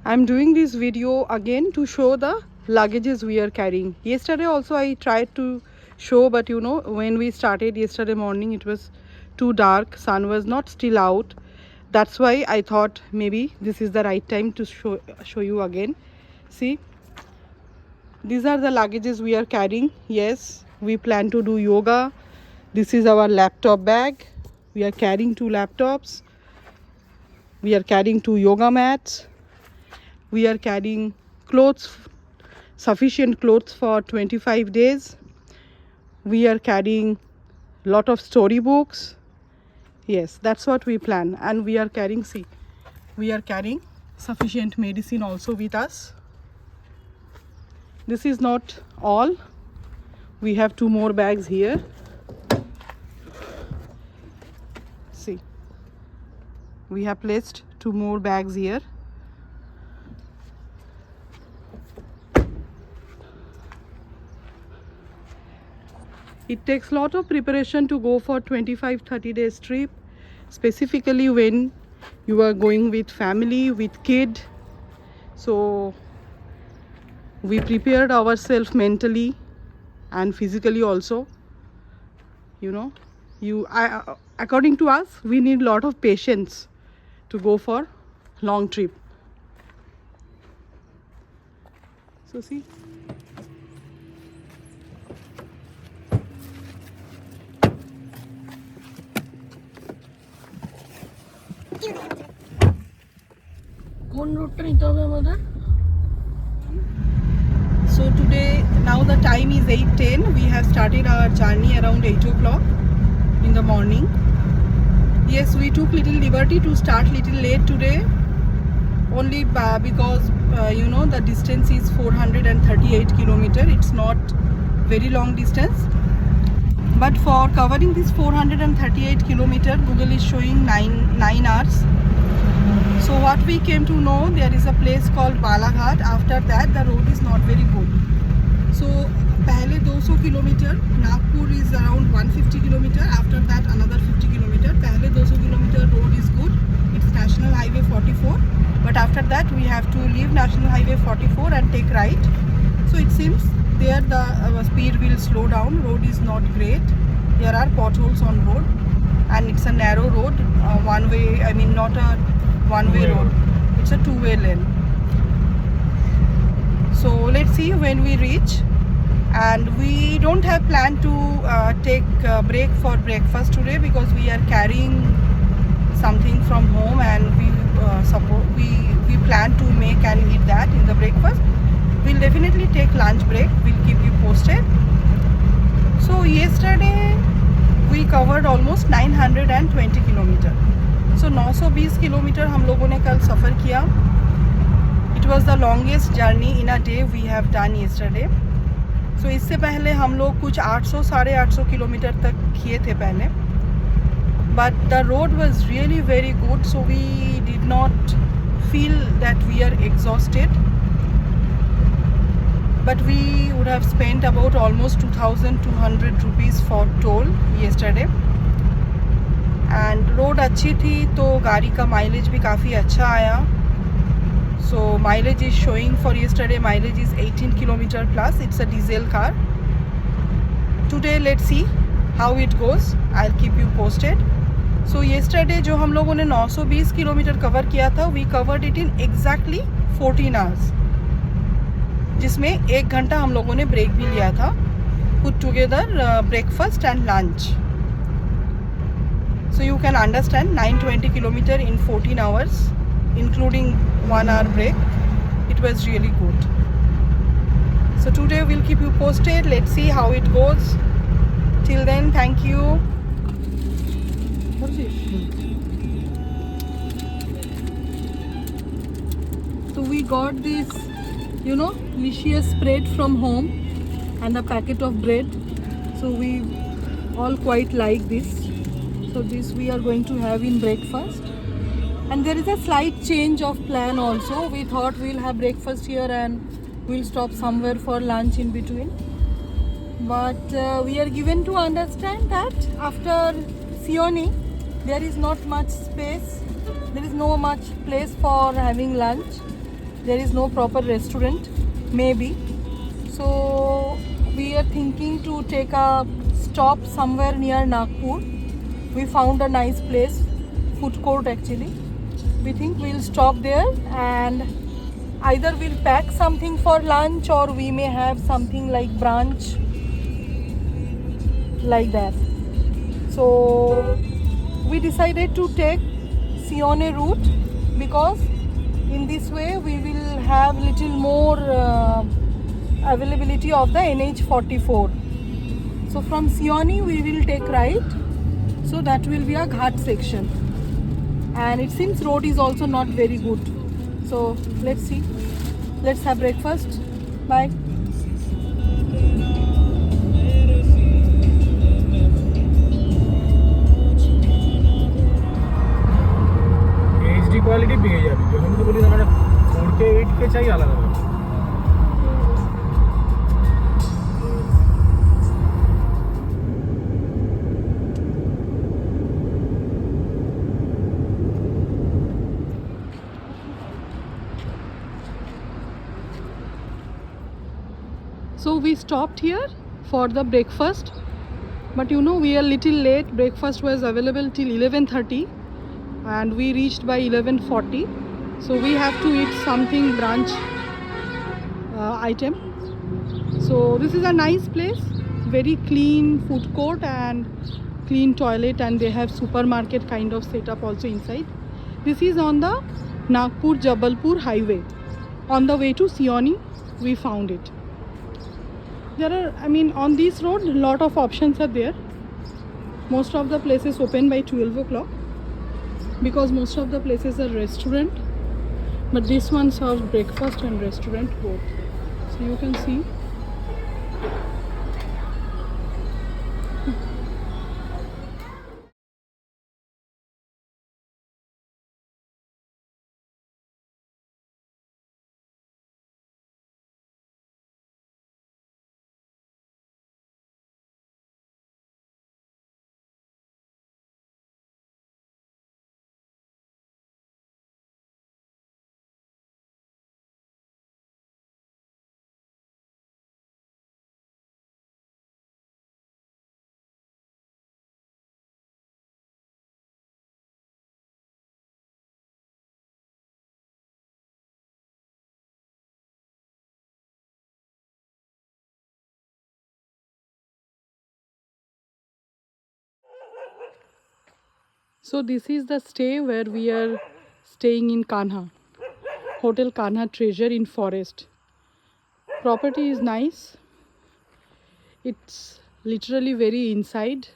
I'm doing this video again to show the luggages we are carrying. Yesterday also I tried to show, but you know, when we started yesterday morning it was too dark, sun was not still out. That's why I thought maybe this is the right time to show you again. See, these are the luggages we are carrying. Yes, we plan to do yoga. This is our laptop bag. We are carrying 2 laptops. We are carrying 2 yoga mats. We are carrying clothes, sufficient clothes for 25 days. We are carrying lot of storybooks. Yes, that's what we plan. And we are carrying, see, we are carrying sufficient medicine also with us. This is not all. We have 2 more bags here. See, we have placed 2 more bags here. It takes a lot of preparation to go for 25-30 days trip, specifically when you are going with family, with kid. So we prepared ourselves mentally and physically also. You know, according to us, we need a lot of patience to go for long trip. So see, so today, now the time is 8:10. We have started our journey around 8 o'clock in the morning. Yes, we took little liberty to start little late today, only because you know, the distance is 438 kilometers. It's not very long distance, but for covering this 438 kilometers, Google is showing 9 hours. So what we came to know, there is a place called Balaghat. After that, the road is not very good. So पहले 200 kilometre, Nagpur is around 150 kilometer. After that, another 50 kilometer. पहले 200 kilometer road is good. It's National Highway 44. But after that, we have to leave National Highway 44 and take right. So it seems there the speed will slow down. Road is not great. There are potholes on road, and it's a narrow road. One way, I mean, not a one-way road. It's a 2-way lane. So let's see when we reach. And we don't have plan to take a break for breakfast today, because we are carrying something from home, and we plan to make and eat that in the breakfast. We'll definitely take lunch break. We'll keep you posted. So yesterday we covered almost 920 kilometer. So 920 kilometre हम लोगों ने कल सफ़र किया. It was the longest journey in a day we have done yesterday. So इससे पहले हम लोग कुछ 800-850 किलोमीटर तक किए थे पहले. But the road was really very good, so we did not feel that we are exhausted. But we would have spent about almost 2,200 rupees for toll yesterday. And road अच्छी थी तो गाड़ी का माइलेज भी काफ़ी अच्छा आया. So mileage is showing for yesterday, mileage is 18 kilometre plus. It's a diesel car. Today let's see how it goes. I will keep you posted. So yesterday जो हम लोगों ने 920 किलोमीटर कवर किया था, we covered it in exactly 14 hours, जिसमें 1 घंटा हम लोगों ने ब्रेक भी लिया था. Put together breakfast and lunch. So you can understand 920 kilometer in 14 hours, including 1 hour break. It was really good. So today we'll keep you posted. Let's see how it goes. Till then, thank you. What is it? So we got this, you know, delicious spread from home and a packet of bread. So we all quite like this. So this we are going to have in breakfast, and there is a slight change of plan also. We thought we'll have breakfast here and we'll stop somewhere for lunch in between, but we are given to understand that after Sioni there is not much space, there is no much place for having lunch. There is no proper restaurant, maybe. So we are thinking to take a stop somewhere near Nagpur. We found a nice place, food court actually. We think we'll stop there and either we'll pack something for lunch or we may have something like brunch, like that. So we decided to take Sione route because in this way we will have little more availability of the NH44. So from Sioni we will take right, so that will be a ghat section, and it seems road is also not very good. So let's see, let's have breakfast. Bye. HD quality পেয়ে যাবে যখন তো বলি আমরা 4K 8K চাই আলাদা। So we stopped here for the breakfast, but you know we are little late. Breakfast was available till 11:30 and we reached by 11:40. So we have to eat something brunch item. So this is a nice place, very clean food court and clean toilet, and they have supermarket kind of setup also inside. This is on the Nagpur Jabalpur highway. On the way to Sioni we found it. There are, I mean, on this road a lot of options are there. Most of the places open by 12 o'clock because most of the places are restaurant, but this one serves breakfast and restaurant both. So you can see so this is the stay where we are staying in Kanha, Hotel Kanha Treasure in Forest. Property is nice. It's literally very inside,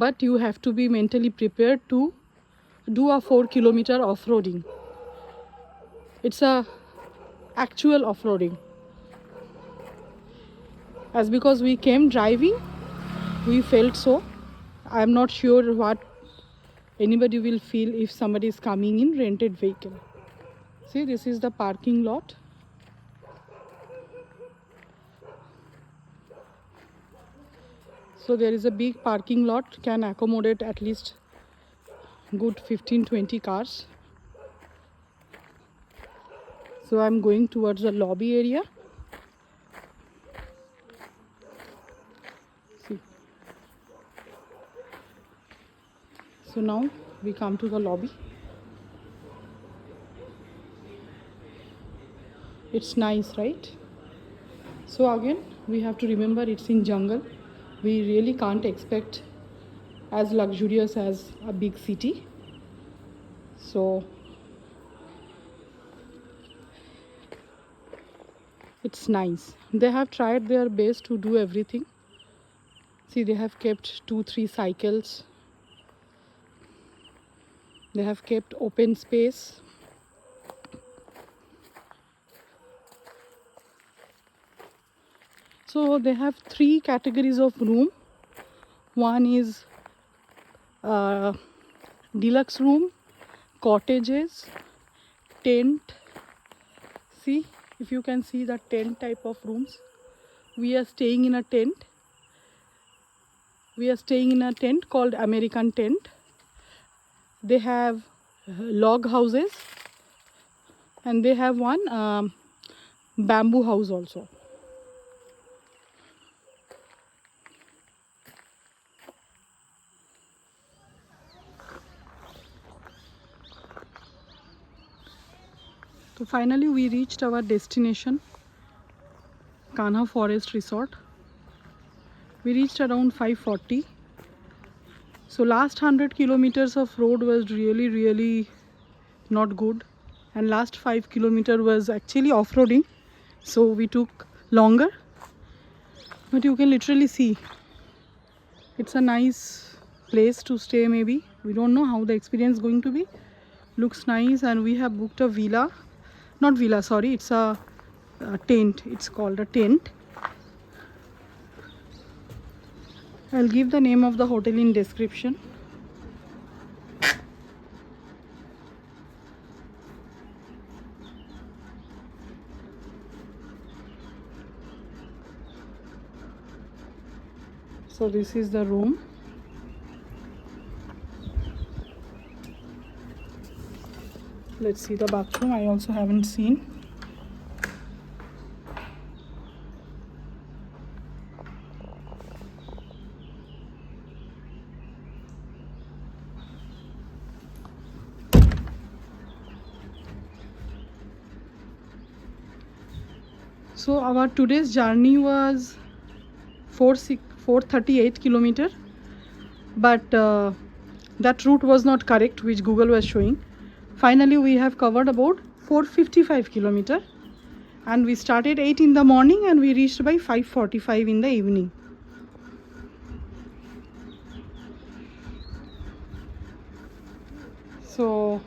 but you have to be mentally prepared to do a 4-kilometer off-roading. It's a actual off-roading. As because we came driving, we felt so. I'm not sure what anybody will feel if somebody is coming in rented vehicle. See, this is the parking lot. So there is a big parking lot, can accommodate at least good 15-20 cars. So I'm going towards the lobby area. See. So now we come to the lobby. It's nice, right? So again, we have to remember it's in jungle. We really can't expect as luxurious as a big city. So it's nice. They have tried their best to do everything. See, they have kept 2-3 cycles. They have kept open space. So they have 3 categories of room. One is deluxe room, cottages, tent. See, if you can see the tent type of rooms. We are staying in a tent. We are staying in a tent called American tent. They have log houses. and they have one bamboo house also. So finally we reached our destination, Kanha Forest Resort. We reached around 5:40. So last 100 kilometers of road was really not good, and last 5 kilometers was actually off-roading, so we took longer, but you can literally see it's a nice place to stay. Maybe we don't know how the experience is going to be. Looks nice, and we have booked a villa, not villa, sorry, it's a tent. It's called a tent. I'll give the name of the hotel in description. So this is the room. Let's see the bathroom. I also haven't seen. So our today's journey was 438 kilometer, but that route was not correct, which Google was showing. Finally we have covered about 455 kilometer, and we started 8 in the morning and we reached by 5:45 in the evening. So